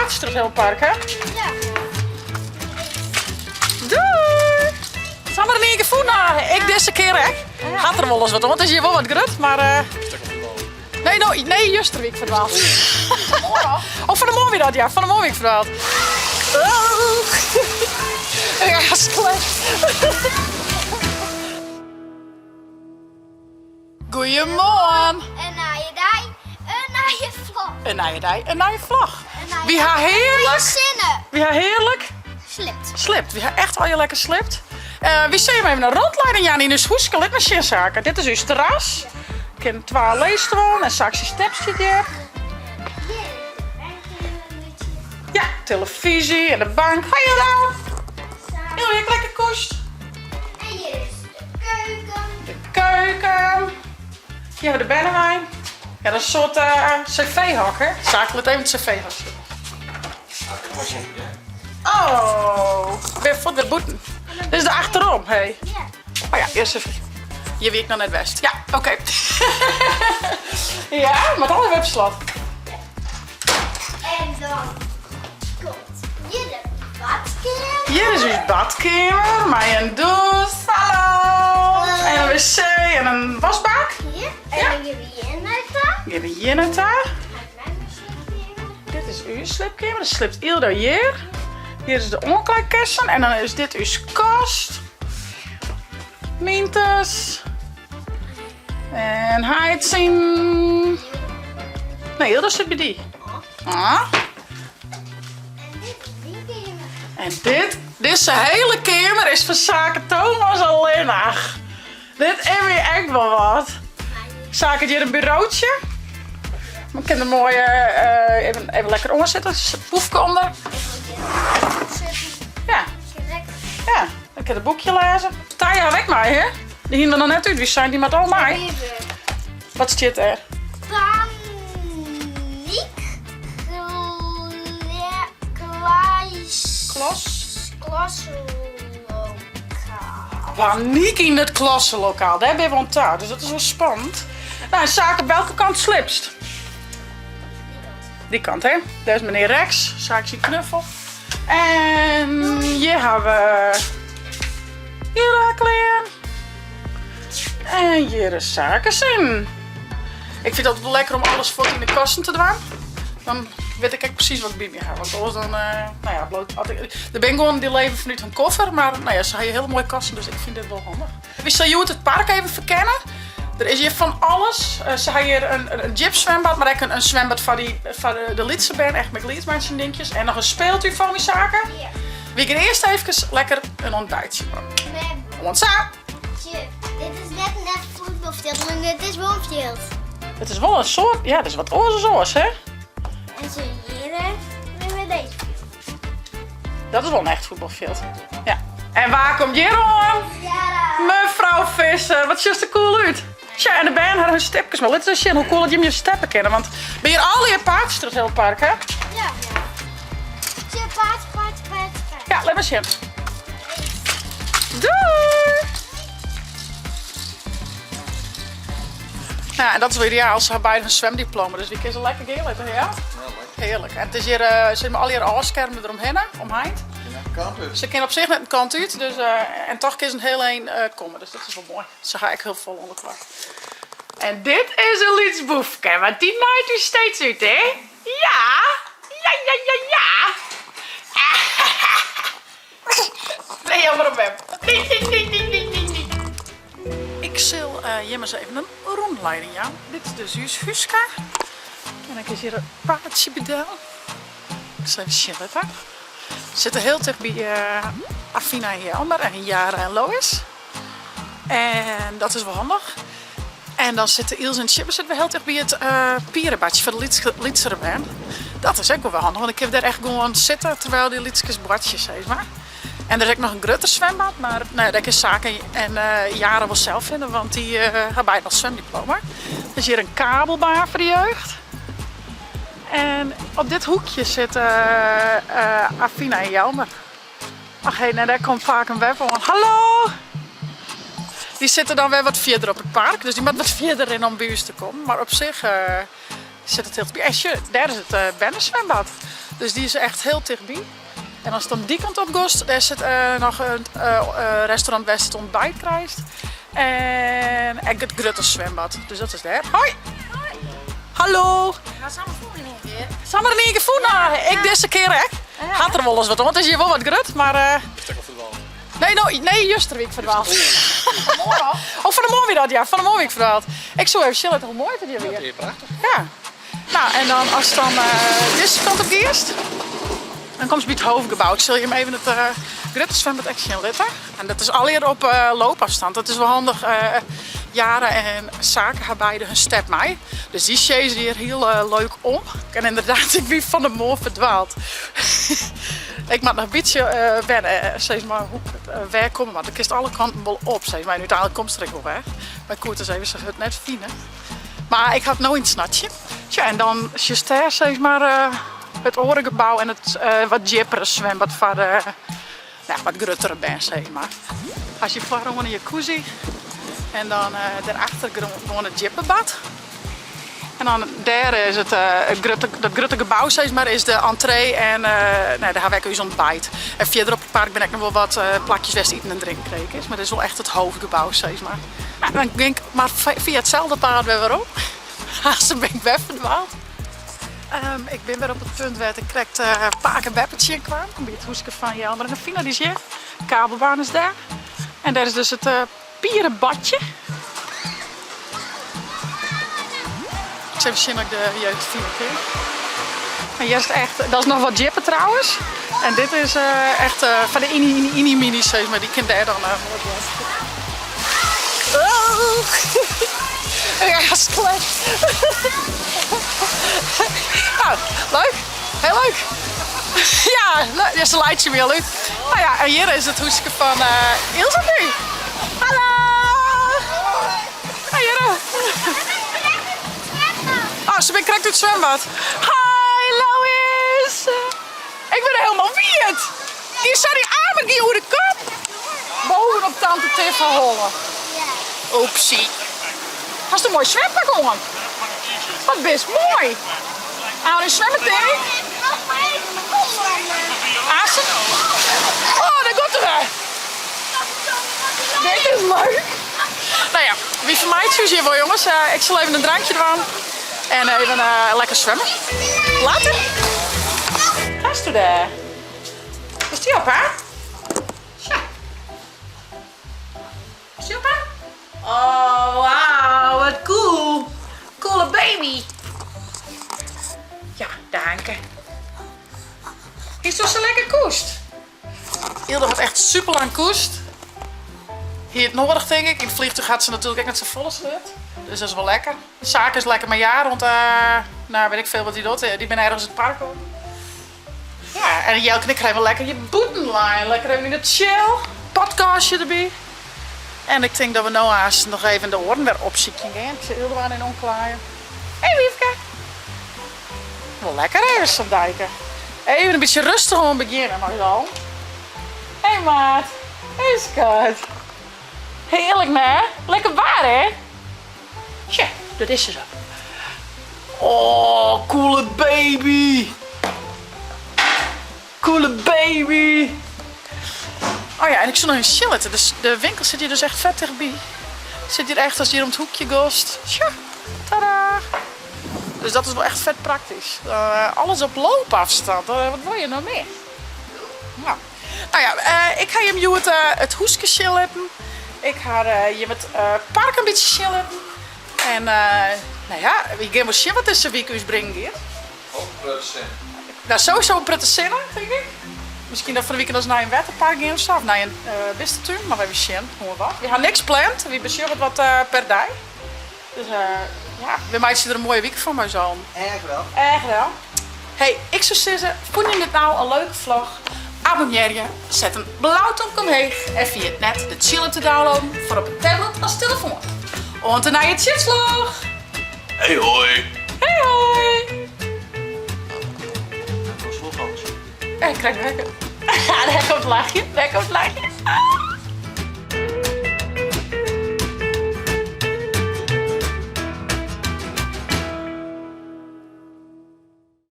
paardjes door het hele park, hè? Ja. Doei! Gaan we er niet gevonden? Ik deze keer, hè? Gaat er wel eens wat, want het is hier wel wat grut, maar... Nee, Justerweek verdwaald. Of van de morgen weer dat, ja. Van de morgen weer verdwaald. Oh. Ja, slecht. Goeiemorgen. En naaie dij, een naaie vlag. Een naaie dij, een naaie vlag. Een naaie Wie haar heerlijk. zinnen. Wie haar heerlijk Slipt. slipt. Wie haar echt al je lekker slipt. Wie zie je me even een rondleiding, Jan, in de hoeskel met shitzaken. Dit is uw terras. Ik heb 2 leesstoelen, een zakje stepsje hier. Ja, televisie en de bank. Hoi Jan. Heel weer lekker koest. En hier is de keuken. De keuken. Hier hebben we de bennenwijn. Ja, dat is een soort cv-hak, hè? Zakelijk even het cv-hak. Oh, weer voor de boeten. Dit is de achterom, hé. Hey. Ja. Oh ja, eerst even. Je week naar het west. Ja, oké. Ja, met alle webslot. En dan komt hier de badkamer. Hier is uw badkamer, met een douche, hallo. En een wc en een wasbak. Hier. En Ja. dan hebben we hier een uitgang. Hier hebben we hier een taal. Uit mijn slipkamer. Dit is uw slipkamer, dat slipt Ildo hier. Hier is de omkleedkussen en dan is dit uw kast. Mintes. En heizing. Nee, Ildo zit bij die. Ah. En dit is die kamer. En deze hele kamer is van zaken Thomas alleen nog. Dit is weer echt wel wat. Zaken hier een bureautje. Maar ik kan er mooi even lekker onder zitten. Er zit een poefje onder. Ja, ja. Ik kan het boekje lezen. Taya, weg mij, hè? Die hingen we nog net uit. Wie zijn die met al mij? Even. Wat zit er? Paniek. Klaslokaal. Paniek in het klassenlokaal. Daar ben we aan taal. Dus dat is wel spannend. Nou, zaken welke kant slipst? Die kant, hè? Daar is meneer Rex. Zaakje knuffel. En hier hebben we Herakleen. En hier is zakenzin. Ik vind het wel lekker om alles voor in de kasten te doen. Dan weet ik echt precies wat ik bij me heb. Want anders dan, nou ja, de ben gewoon die leven vanuit een koffer. Maar nou ja, ze hebben hele mooie kasten, dus ik vind dit wel handig. We zullen jullie het park even verkennen. Er is hier van alles. Ze hebben hier een gipszwembad, maar ook een zwembad van de Lidse band, echt met Lidsmensen dingetjes. En nog een speeltuin van die zaken. Ja. We gaan eerst even lekker een ontbijtje. Want zo. Dit is net voetbalveld, maar dit is woonveld. Het is wel een soort, ja, dat is wat oorzaak, hè? En zo hier hebben we deze. Dat is wel een echt voetbalveld. Ja. En waar komt Jeroen? Ja. Mevrouw Visser, wat ziet er cool uit. Tja, en de band had hun stepjes, maar let eens zien hoe cool dat je hem je steppen kennen. Want ben je al je paardjes door het hele park, hè? Ja. Paard. Ja, let maar zien. Doei! Nou, en dat is wel ideaal. Ze hebben beide een zwemdiploma, dus wie kan ze lekker heerlijk, ja? Heerlijk. En het is hier, ze hebben al hier afschermen eromheen, omheen. Ze kunnen op zich net een kant uit, dus, en toch kan ze een heel heen komen, dus dat is wel mooi. Ze ga ik heel vol onder klaar. En dit is een lietsboefke, want die naait u steeds uit, hè? Ja! Ja! Nee, jammer op hem. Ding, ding, ding, ding, ding, ding, ding. Ik zal je maar eens even een rondleiding, ja. Dit is dus uw Huska. En dan is hier een paardje bedel. Ik zal even zitten. We zitten heel dicht bij Afina en Jelmer en Jara en Lois. En dat is wel handig. En dan zitten Ilse en Chipper zitten we heel dicht bij het pierenbadje van de Lietse band. Dat is ook wel handig, want ik heb daar echt gewoon zitten terwijl die Lietskes badjes, zeg maar. En er is ook nog een grutter zwembad, maar nou, dat is zaken en Jara wil zelf vinden, want die heeft bijna nog zwemdiploma. Er is hier een kabelbaan voor de jeugd. En op dit hoekje zit Afina en Jelmer. Ach hé, en daar komt vaak een web van. Hallo! Die zitten dan weer wat verder op het park, dus die moet wat verder in om bij ons te komen. Maar op zich zit het heel goed. En daar is het bennenzwembad. Dus die is echt heel dichtbij. En als het dan die kant op goest, daar zit nog een restaurant waar je het ontbijt krijgt. En het grote zwembad. Dus dat is daar. Hoi! Hallo! Ga samen voor in één keer. Samen er niet gevonden. Ik deze keer hè. Gaat er wel eens wat om. Het is hier wel wat grut, maar... Nee, juist de week verdwaald. Oh, van de morgen weer dat, ja. Van de morgen weer verdwaald. Ik zou even chillen, hoe mooi het hier weer. Prachtig. Ja. Nou, en dan als het dan deze kant op eerst, dan komt ze bij het hoofdgebouw. Ik zal je hem even het grote zwembad Action litten. En dat is alweer op loopafstand. Dat is wel handig. Jaren en zaken hebben beide hun step mee. Dus die chasen hier heel leuk om. En inderdaad, ik ben van de morgen verdwaald. Ik mag nog een beetje wennen, zeg maar, hoe het werk komen, want ik kist alle kanten wel op, zeg maar. Nu uiteindelijk komt ze er wel weg. Bij Koert is even het net vinden. Maar ik had nou een snatje. Tja, en dan is daar, zeg maar, het orengebouw en het wat jippere zwembad van de, wat gruttere band, zeg maar. Als je gewoon een jacuzzi en dan daarachter gewoon het jipperbad. En dan daar is het grote gebouw, zeg maar, is de entree en daar hebben we ook ontbijt. En verder op het park ben ik nog wel wat plakjes west eten en drinken kregen. Maar dat is wel echt het hoofdgebouw, zeg maar. Nou, dan denk ik, maar via hetzelfde paard weer op. Haast ben ik weg verdwaald. Ik ben weer op het punt waar ik direct Paak en Weppertje kwam. Een beetje het hoesje van je andere finaliseer. De kabelbaan is daar. En daar is dus het pierenbadje. Ik even zien dat ik de jeugd film. En hier is het echt, dat is nog wat jippen trouwens. En dit is echt van de mini-minis, zeg maar, die kind daar dan. Oh. Ja, slecht. Nou, leuk. Heel leuk. Ja, leuk. Ze leidt je weer leuk. Nou ja, en hier is het hoesje van Ilse nu. Hallo. Hey, hier. Oh, ze ben correct uit het zwembad. Hi, Lois. Ik ben helemaal weird. Hier staat die armen die hoe de kop. Boven op tante Tiff hollen. Oepsie. Hast du een mooi zwembad gewoon? Wat best mooi. Aan een zwemmeteen. Assen. Oh, daar komt er weer. Dit is leuk. Nou ja, wie van mij het hier voor jongens. Ik zal even een drankje doen. En even lekker zwemmen. Later. Gast u daar? Is die op, hè? Ja. Is die op, hè? Oh, wauw, wat cool. Coole baby. Ja, dank je. Is toch zo lekker koest? Hilde had echt super lang koest. Hier het nodig, denk ik. In het vliegtuig gaat ze natuurlijk ook net zo volle slurt. Dus dat is wel lekker. De zaak is lekker, maar ja, rond, nou weet ik veel wat die doet. Die ben ergens in het park ook. Ja, en Jelke en ik krijgen wel lekker je boetenlijn. Lekker even in de chill. Podcastje erbij. En ik denk dat we nou haast nog even de oren weer opzieken gaan. Ik zit heel in onklaaien. Hé, Wiefke. Wel lekker even zo'n dijken. Even een beetje rustig om beginnen, maar zo. Hé, maat. Hé, schat. Heerlijk, hè? Lekker waar, hè? Tja, dat is ze zo. Oh, coole baby. Coole baby. Oh ja, en ik zit nog in chilleten. Dus de winkel zit hier dus echt vet dichtbij. Zit hier echt als je hier om het hoekje gost. Tja, tada. Dus dat is wel echt vet praktisch. Alles op loopafstand. Wat wil je nou meer? Nou ja, ik ga je het hoesje chillen. Ik ga je met park een beetje chillen. En nou ja, we gaan wel zien wat deze week ons brengen hier. Ook prettig zin. Nou, sowieso een prettig zinnen, denk ik. Misschien dat van de weekend als naar een waterpark gaan of zo. Of naar een wistertuin, maar we hebben zien hoe wat. We gaan niks gepland. We hebben wat per dag. Dus ja, we maken er een mooie week van, maar zo. Erg wel. Echt wel. Hey, ik zou zeggen, vond je dit nou een leuke vlog? Abonneer je, zet een blauwtop omheen en via het net de chillen te downloaden voor op een tablet als telefoon. En dan naar je chipsvlog. Hey hoi. Hey hoi. Dat was wel grappig. Ik krijg wekker. Daar komt het lachje. Daar komt het lachje.